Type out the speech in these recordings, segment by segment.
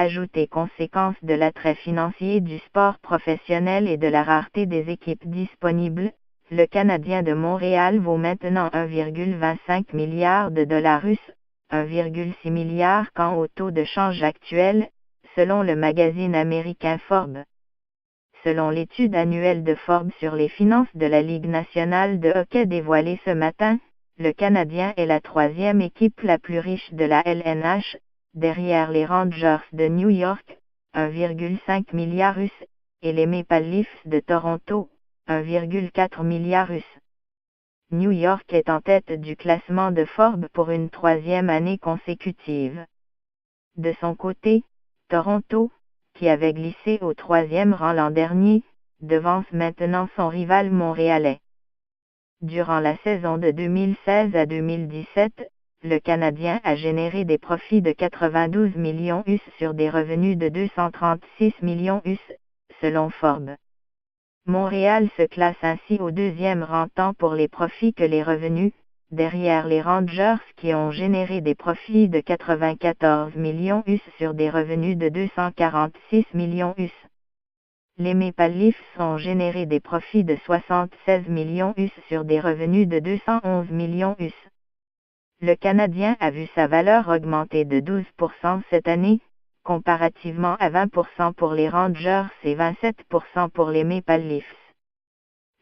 Ajoutez conséquence de l'attrait financier du sport professionnel et de la rareté des équipes disponibles, le Canadien de Montréal vaut maintenant 1,25 milliard de dollars russes, 1,6 milliard quand au taux de change actuel, selon le magazine américain Forbes. Selon l'étude annuelle de Forbes sur les finances de la Ligue nationale de hockey dévoilée ce matin, le Canadien est la troisième équipe la plus riche de la LNH, derrière les Rangers de New York, 1,5 milliard russes, et les Maple Leafs de Toronto, 1,4 milliard russes. New York est en tête du classement de Forbes pour une troisième année consécutive. De son côté, Toronto, qui avait glissé au troisième rang l'an dernier, devance maintenant son rival montréalais. Durant la saison de 2016 à 2017, le Canadien a généré des profits de 92 millions US sur des revenus de 236 millions US, selon Forbes. Montréal se classe ainsi au deuxième rang tant pour les profits que les revenus, derrière les Rangers qui ont généré des profits de 94 millions US sur des revenus de 246 millions US. Les Maple Leafs ont généré des profits de 76 millions US sur des revenus de 211 millions US. Le Canadien a vu sa valeur augmenter de 12% cette année, comparativement à 20% pour les Rangers et 27% pour les Maple Leafs.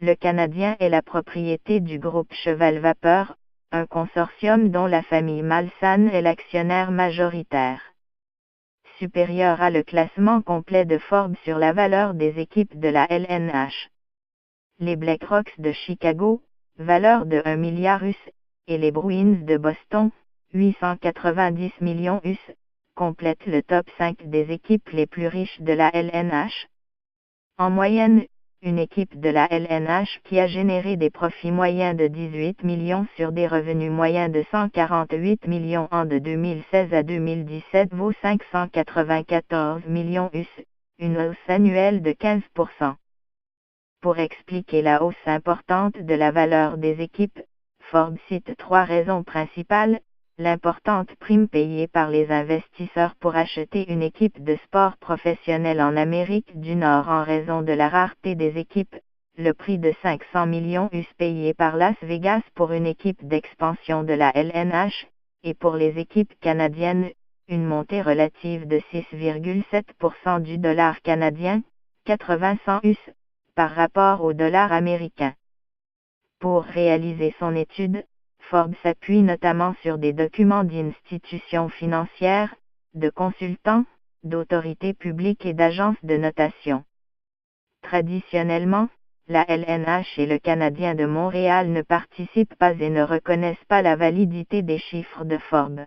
Le Canadien est la propriété du groupe Cheval Vapeur, un consortium dont la famille Malsan est l'actionnaire majoritaire. Supérieur à le classement complet de Forbes sur la valeur des équipes de la LNH. Les Blackhawks de Chicago, valeur de 1 milliard US, et les Bruins de Boston, 890 millions US, complètent le top 5 des équipes les plus riches de la LNH. En moyenne, une équipe de la LNH qui a généré des profits moyens de 18 millions sur des revenus moyens de 148 millions en de 2016 à 2017 vaut 594 millions US, une hausse annuelle de 15%. Pour expliquer la hausse importante de la valeur des équipes, Forbes cite 3 raisons principales: l'importante prime payée par les investisseurs pour acheter une équipe de sport professionnel en Amérique du Nord en raison de la rareté des équipes, le prix de 500 millions US payé par Las Vegas pour une équipe d'expansion de la LNH, et pour les équipes canadiennes, une montée relative de 6,7% du dollar canadien, 80 cents US, par rapport au dollar américain. Pour réaliser son étude, Forbes s'appuie notamment sur des documents d'institutions financières, de consultants, d'autorités publiques et d'agences de notation. Traditionnellement, la LNH et le Canadien de Montréal ne participent pas et ne reconnaissent pas la validité des chiffres de Forbes.